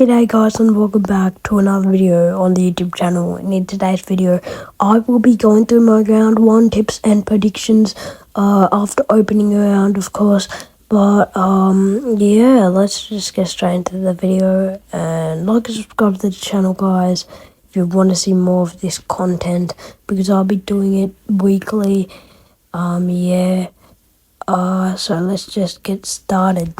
G'day guys and welcome back to another video on the YouTube channel. And in today's video I will be going through my round 1 tips and predictions after opening round, of course. But yeah, let's just get straight into the video, and like and subscribe to the channel, guys, if you want to see more of this content, because I'll be doing it weekly. So let's just get started.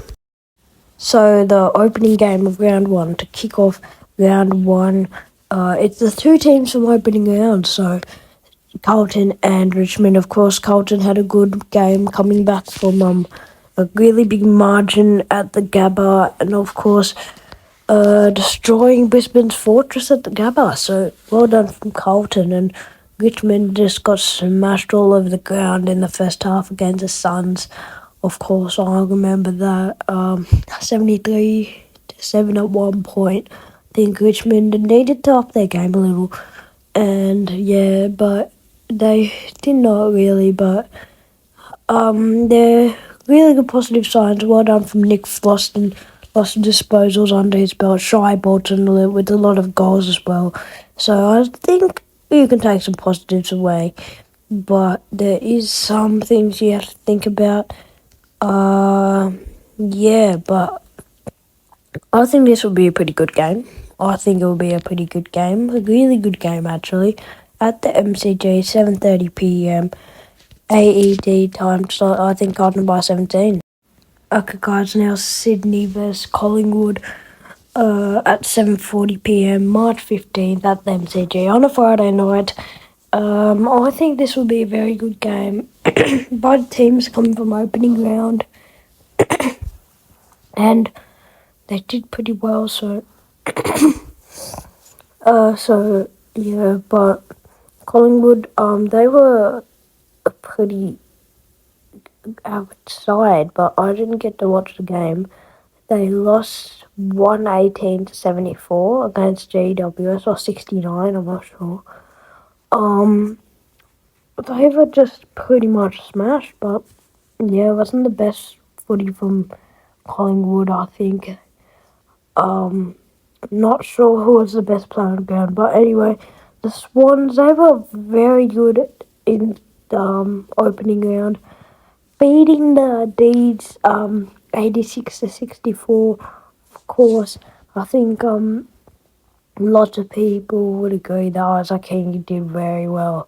So the opening game of round 1, to kick off round 1, it's the two teams from opening round, so Carlton and Richmond. Of course, Carlton had a good game coming back from a really big margin at the Gabba, and of course destroying Brisbane's fortress at the Gabba. So well done from Carlton, and Richmond just got smashed all over the ground in the first half against the Suns. Of course, I remember that 73-7 at one point. I think Richmond needed to up their game a little, and yeah, but they did not really. But they're really good positive signs. Well done from Nick Floston. Lots of disposals under his belt. Shy Bolton with a lot of goals as well. So I think you can take some positives away, but there is some things you have to think about. But I think this will be a pretty good game. I think it will be a pretty good game. A really good game, actually. At the MCG, 7:30 p.m. AED time slot. I think Carlton by 17. Okay, guys, now Sydney versus Collingwood at 7:40 p.m. March 15th at the MCG on a Friday night. I think this will be a very good game. Both teams coming from opening round, and they did pretty well. So, but Collingwood, they were a pretty outside, but I didn't get to watch the game. They lost 118-74 against GWS, or 69. I'm not sure. They were just pretty much smashed, but yeah, it wasn't the best footy from Collingwood, I think. Not sure who was the best player on the ground, but anyway, the Swans, they were very good in the opening round, beating the Deeds 86-64. Of course, I think lots of people would agree that Isaac King did very well,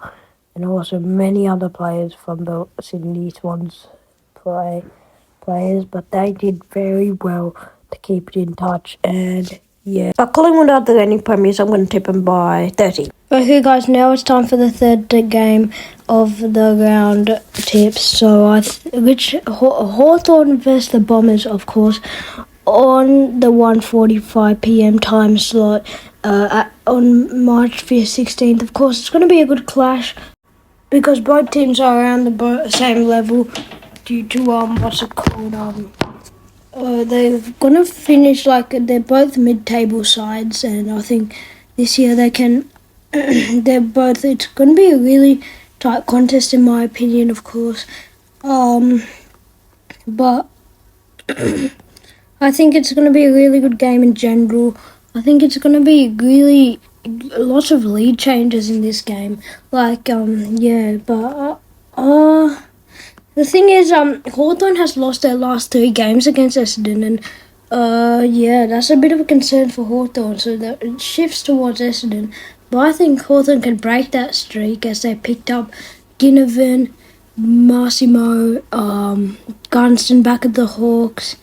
and also many other players from the Sydney Swans players, but they did very well to keep it in touch. And yeah, but Collingwood are the reigning premiers. I'm going to tip them by 30. Okay, guys, now it's time for the third game of the round tips. So Hawthorn versus the Bombers, of course, on the 1:45 p.m. time slot on March 16th. Of course, it's going to be a good clash, because both teams are around the same level due to they're gonna finish they're both mid-table sides, and I think this year they can. It's gonna be a really tight contest in my opinion, of course. But I think it's gonna be a really good game in general. I think it's gonna be really lots of lead changes in this game. The thing is, Hawthorn has lost their last 3 games against Essendon, and that's a bit of a concern for Hawthorn, so that it shifts towards Essendon. But I think Hawthorn can break that streak, as they picked up Ginnivan, Massimo, Gunston back at the Hawks,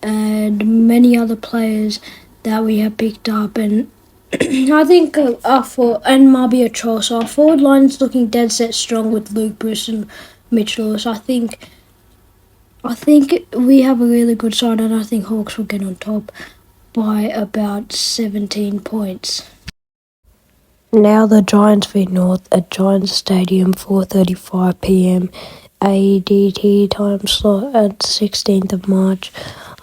and many other players that we have picked up, and I think and Marbia Troll. So our forward line is looking dead set strong with Luke Bruce and Mitch Lewis. I think we have a really good side, and I think Hawks will get on top by about 17 points. Now the Giants v North at Giants Stadium, 4:35 p.m. AEDT time slot at 16th of March.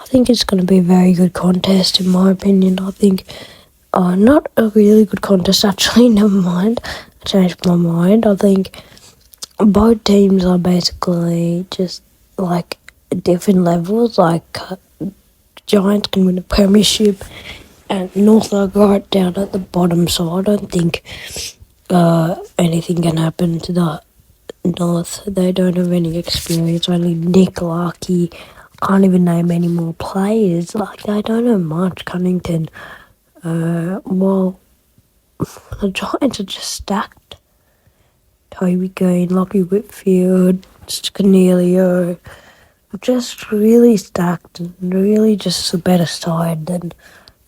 I think it's going to be a very good contest, in my opinion. I think not a really good contest, actually. Never mind. I changed my mind. I think both teams are basically just different levels. Giants can win a premiership and North are right down at the bottom, so I don't think anything can happen to the North. They don't have any experience, only Nick Larkey. Can't even name any more players. Like, they don't know much. Cunnington. Well, the Giants are just stacked. Toby Green, Lockie Whitfield, Cornelio. Just really stacked and really just a better side than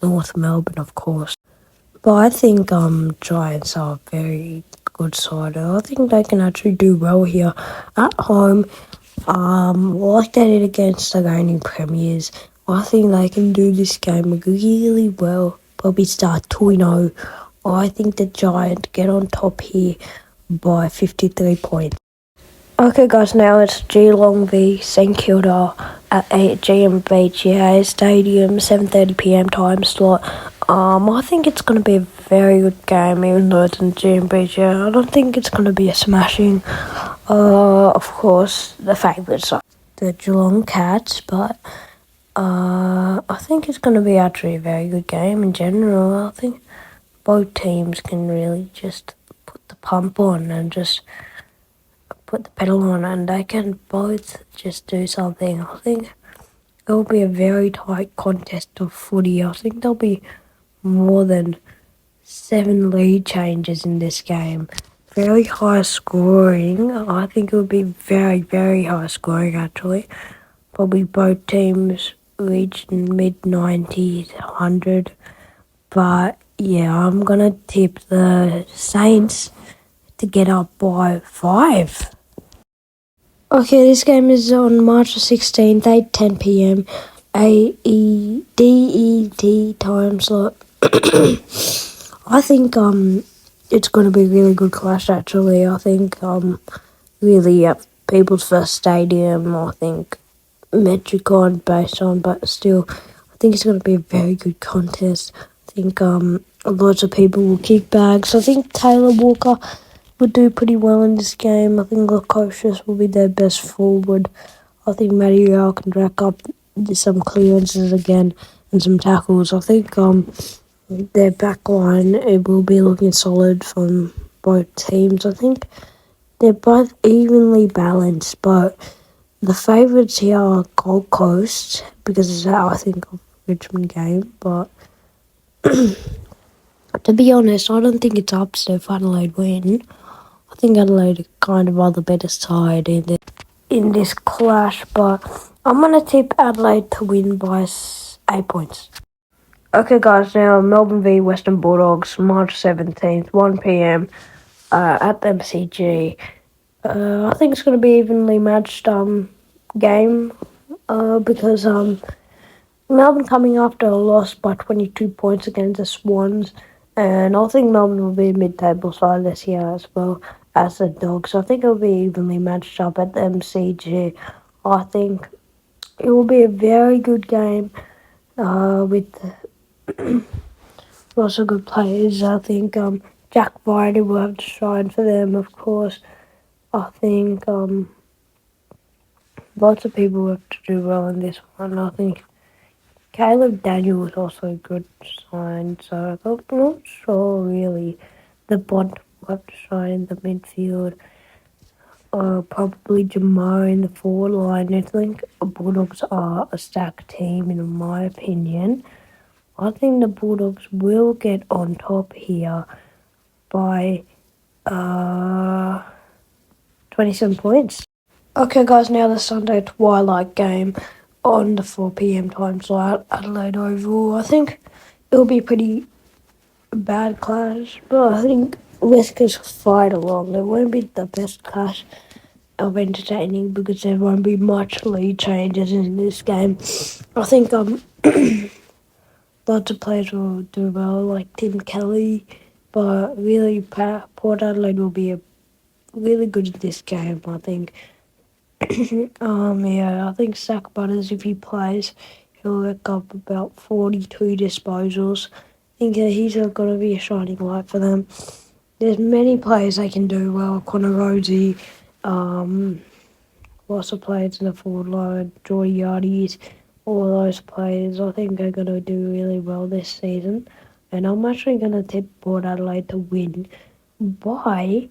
North Melbourne, of course. But I think Giants are a very good side. I think they can actually do well here at home. Like they did against the reigning premiers. I think they can do this game really well. Probably start 2-0. I think the Giants get on top here by 53 points. Okay guys, now it's Geelong v St Kilda at GMHBA Stadium, 7:30pm time slot. I think it's going to be a very good game, even though it's in GMHBA. I don't think it's going to be a smashing. Of course, the favourites are the Geelong Cats, but I think it's going to be actually a very good game in general. I think both teams can really just put the pump on and just put the pedal on, and they can both just do something. I think it will be a very tight contest of footy. I think there'll be more than 7 lead changes in this game. Very high scoring. I think it will be very, very high scoring actually. Probably both teams reach mid-90s, 100. But yeah, I'm going to tip the Saints to get up by 5. Okay, this game is on March 16th, 8:10pm, DET time slot. I think it's going to be a really good clash actually. I think really at People's First Stadium, I think Metricon based on, but still I think it's going to be a very good contest. I think lots of people will kick bags. I think Taylor Walker would do pretty well in this game. I think Lukosius will be their best forward. I think Matty Rao can rack up some clearances again and some tackles. I think their back line, it will be looking solid from both teams. I think they're both evenly balanced, but the favourites here are Gold Coast because it's I think of Richmond game, but to be honest, I don't think it's upset if Adelaide win. I think Adelaide kind of are the better side in this clash, but I'm going to tip Adelaide to win by 8 points. Okay guys, now Melbourne v Western Bulldogs, March 17th, 1pm at the MCG. I think it's going to be evenly matched game because Melbourne coming after a loss by 22 points against the Swans, and I think Melbourne will be a mid-table side this year as well as the Dogs. I think it will be evenly matched up at the MCG. I think it will be a very good game with lots of good players. I think Jack Vardy will have to shine for them, of course. I think lots of people have to do well in this one. I think Caleb Daniel was also a good sign, so I'm not sure really. The Bond will have to shine in the midfield. Probably Jamar in the forward line. I think Bulldogs are a stacked team, in my opinion. I think the Bulldogs will get on top here by 27 points. Okay guys, now the Sunday twilight game on the 4pm time slot at Adelaide Oval. I think it'll be a pretty bad clash, but I think let's just fight along. It won't be the best clash of entertaining because there won't be much lead changes in this game. I think lots of players will do well, like Tim Kelly, but really Port Adelaide will be really good at this game, I think. I think Zach Butters, if he plays, he'll rack up about 42 disposals. I think he's going to be a shining light for them. There's many players they can do well. Connor Rosie, lots of players in the forward line. Jordy Yardies, all those players I think are going to do really well this season. And I'm actually going to tip Port Adelaide to win by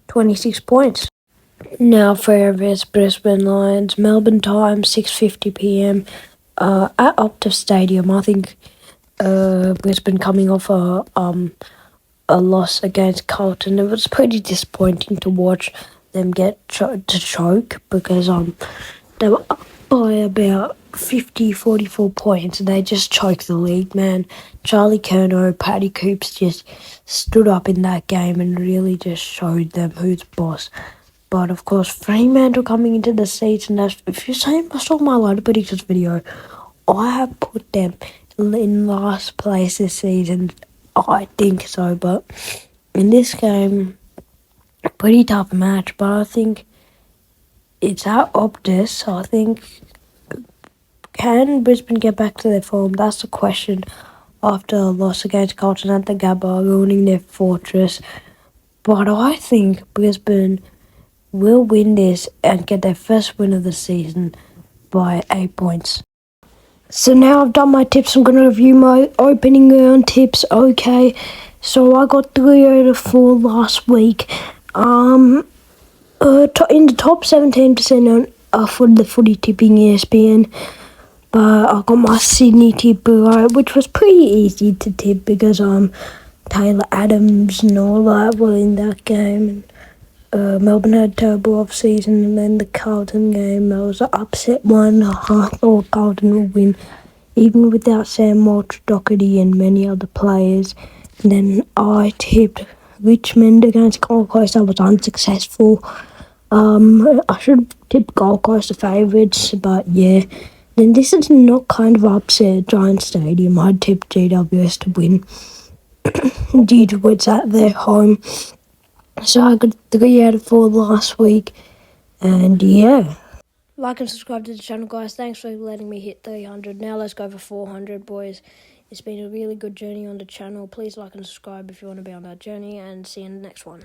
26 points. Now for vs Brisbane Lions, Melbourne time, 6:50 p.m. At Optus Stadium. I think Brisbane coming off a loss against Carlton. It was pretty disappointing to watch them get to choke because they were up by about 44 points and they just choked the league, man. Charlie Curnow, Paddy Coops just stood up in that game and really just showed them who's boss. But of course, Fremantle coming into the season, if you saw my Lighter Predictions video, I have put them in last place this season. I think so, but in this game, pretty tough match. But I think it's at Optus, so I think can Brisbane get back to their form? That's the question. After a loss against Carlton at the Gabba, ruining their fortress. But I think Brisbane will win this and get their first win of the season by 8 points. So now I've done my tips, I'm going to review my opening round tips. Okay, so I got 3 out of 4 last week. In the top 17% for the footy tipping ESPN. But I got my Sydney tip right, which was pretty easy to tip because Taylor Adams and all that were in that game. Melbourne had a terrible off-season, and then the Carlton game, that was an upset one. I thought Carlton would win, even without Sam Walsh, Doherty and many other players. And then I tipped Richmond against Gold Coast. I was unsuccessful. I should have tipped Gold Coast the favourites, but yeah. Then this is not kind of upset at Giant Stadium. I tipped GWS to win due to it's at their home. So I got 3 out of 4 last week, and yeah. Like and subscribe to the channel, guys. Thanks for letting me hit 300. Now let's go for 400, boys. It's been a really good journey on the channel. Please like and subscribe if you want to be on that journey, and see you in the next one.